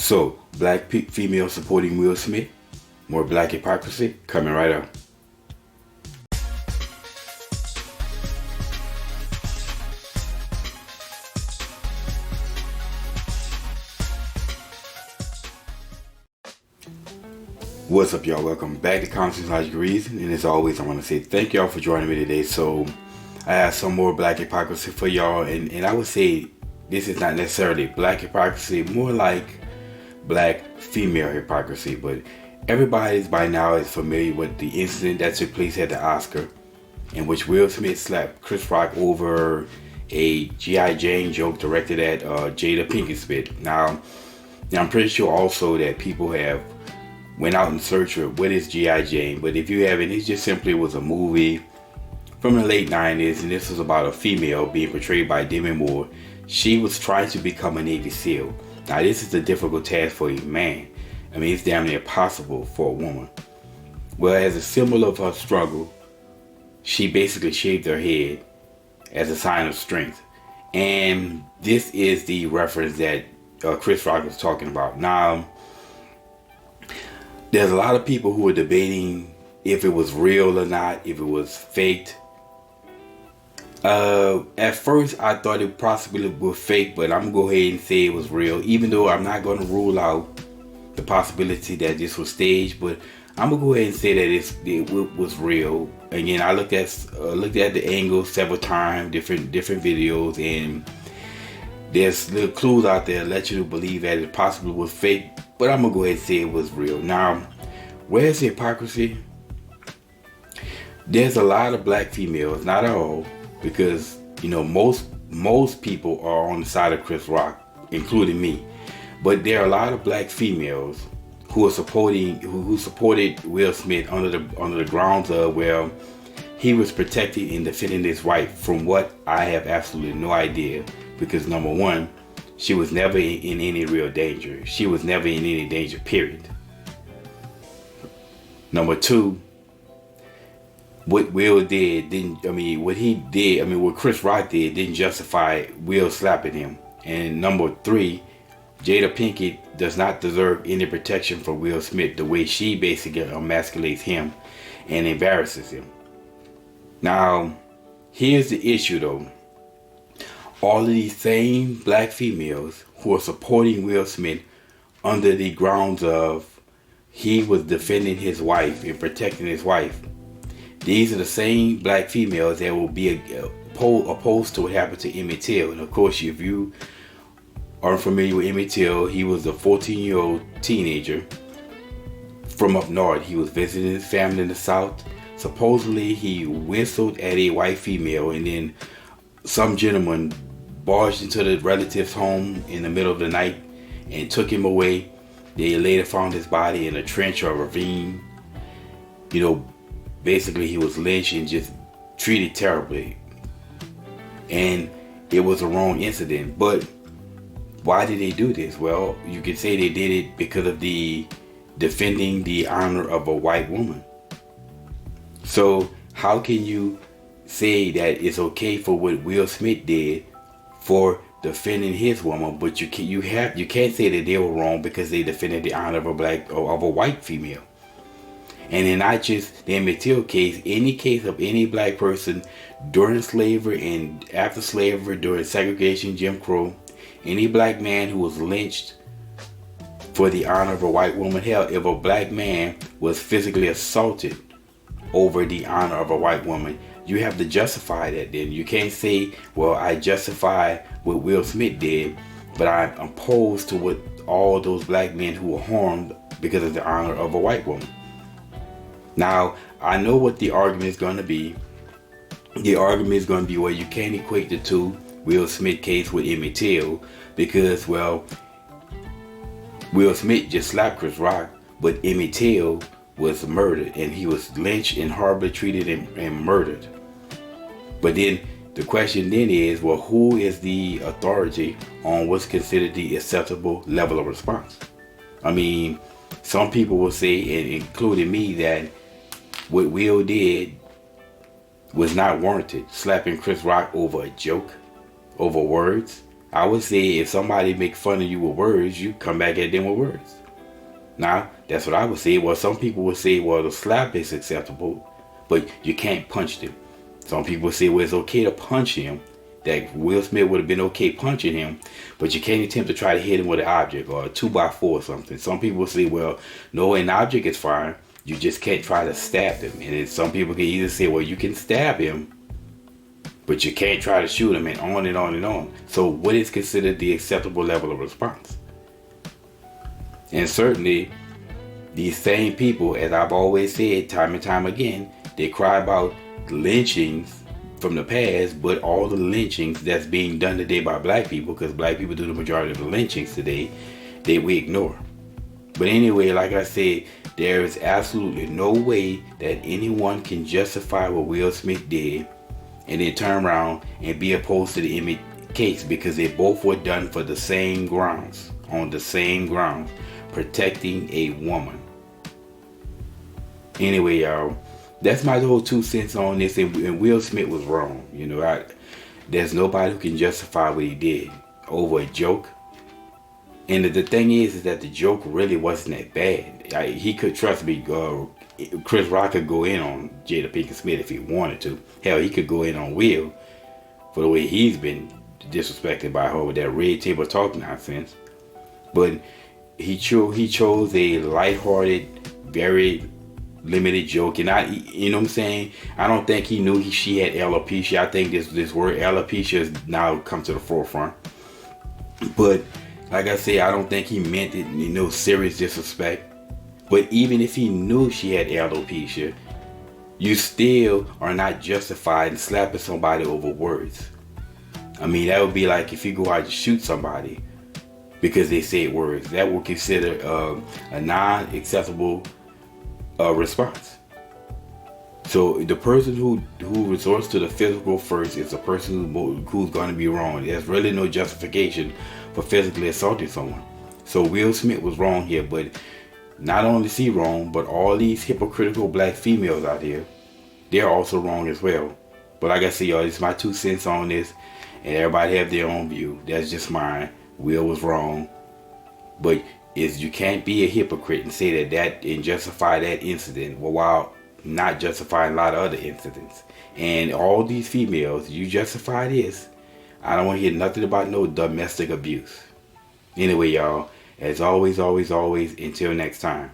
So, female supporting Will Smith. More black hypocrisy coming right up. What's up, y'all? Welcome back to Conscious Logic Reason. And as always, I want to say thank y'all for joining me today. So, I have some more black hypocrisy for y'all. And I would say this is not necessarily black hypocrisy, more like black female hypocrisy. But everybody by now is familiar with the incident that took place at the Oscar, in which Will Smith slapped Chris Rock over a G.I. Jane joke directed at Jada Pinkett Smith. Now, I'm pretty sure also that people have went out and searched for what is G.I. Jane, but if you haven't, it just simply was a movie from the late 90s, and this was about a female being portrayed by Demi Moore. She was trying to become a Navy SEAL. Now, this is a difficult task for a man. I mean, it's damn near impossible for a woman. Well, as a symbol of her struggle, she basically shaved her head as a sign of strength. And this is the reference that Chris Rock was talking about. Now, there's a lot of people who are debating if it was real or not, if it was faked. At first, I thought it possibly was fake, but I'm going to go ahead and say it was real, even though I'm not going to rule out the possibility that this was staged, but I'm going to go ahead and say that it was real. Again, I looked at the angle several times, different videos, and there's little clues out there that let you believe that it possibly was fake, but I'm going to go ahead and say it was real. Now, where's the hypocrisy? There's a lot of black females, not all, because, you know, most people are on the side of Chris Rock, including me. But there are a lot of black females who are who supported Will Smith under the grounds of, well, he was protecting and defending his wife from what I have absolutely no idea. Because number one, she was never in any real danger. She was never in any danger, period. Number two, what Chris Rock did didn't justify Will slapping him. And number three, Jada Pinkett does not deserve any protection from Will Smith the way she basically emasculates him and embarrasses him. Now, here's the issue though. All of these same black females who are supporting Will Smith under the grounds of he was defending his wife and protecting his wife. These are the same black females that will be opposed to what happened to Emmit Till. And of course, if you are familiar with Emmit Till, he was a 14-year-old teenager from up north. He was visiting his family in the South. Supposedly, he whistled at a white female, and then some gentleman barged into the relative's home in the middle of the night and took him away. They later found his body in a trench or ravine. You know, basically he was lynched and just treated terribly. And it was a wrong incident. But why did they do this? Well, you could say they did it because of the defending the honor of a white woman. So how can you say that it's okay for what Will Smith did for defending his woman, but you can't say that they were wrong because they defended the honor of a white female? And in not just the Emmit Till case, any case of any black person during slavery and after slavery, during segregation, Jim Crow, any black man who was lynched for the honor of a white woman. Hell, if a black man was physically assaulted over the honor of a white woman, you have to justify that. Then you can't say, well, I justify what Will Smith did, but I'm opposed to what all those black men who were harmed because of the honor of a white woman. Now, I know what the argument is going to be. The argument is going to be, well, you can't equate the two Will Smith case with Emmit Till because, well, Will Smith just slapped Chris Rock, but Emmit Till was murdered, and he was lynched and horribly treated and murdered. But then the question then is, well, who is the authority on what's considered the acceptable level of response? I mean, some people will say, and including me, that what Will did was not warranted. Slapping Chris Rock over a joke, over words. I would say if somebody make fun of you with words, you come back at them with words. Now, that's what I would say. Well, some people would say, well, the slap is acceptable, but you can't punch them. Some people say, well, it's okay to punch him, that Will Smith would have been okay punching him, but you can't attempt to try to hit him with an object or a 2x4 or something. Some people say, well, no, an object is fine. You just can't try to stab him. And then some people can either say, well, you can stab him, but you can't try to shoot him, and on and on and on. So what is considered the acceptable level of response? And certainly, these same people, as I've always said time and time again, they cry about lynchings from the past, but all the lynchings that's being done today by black people, because black people do the majority of the lynchings today, we ignore. But anyway, like I said, there is absolutely no way that anyone can justify what Will Smith did and then turn around and be opposed to the Emmett case, because they both were done for the same grounds, on the same grounds, protecting a woman. Anyway, y'all, that's my whole 2 cents on this, and Will Smith was wrong. You know, there's nobody who can justify what he did over a joke. And the thing is that the joke really wasn't that bad. He could, trust me, Chris Rock could go in on Jada Pinkett Smith if he wanted to. Hell, he could go in on Will for the way he's been disrespected by her with that red table talk nonsense. But he chose a lighthearted, very limited joke, and you know what I'm saying? I don't think he knew she had alopecia. I think this word alopecia has now come to the forefront. But like I say, I don't think he meant it, serious disrespect. But even if he knew she had alopecia, you still are not justified in slapping somebody over words. I mean, that would be like if you go out to shoot somebody because they said words. That would consider a non-acceptable response. So the person who resorts to the physical first is the person who's going to be wrong. There's really no justification for physically assaulting someone. So Will Smith was wrong here, but not only is he wrong, but all these hypocritical black females out here, they're also wrong as well. But like I said, y'all, it's my 2 cents on this, and everybody have their own view. That's just mine. Will was wrong, but you can't be a hypocrite and say that and justify that incident while not justifying a lot of other incidents. And all these females, you justify this. I don't want to hear nothing about no domestic abuse. Anyway, y'all, as always, until next time.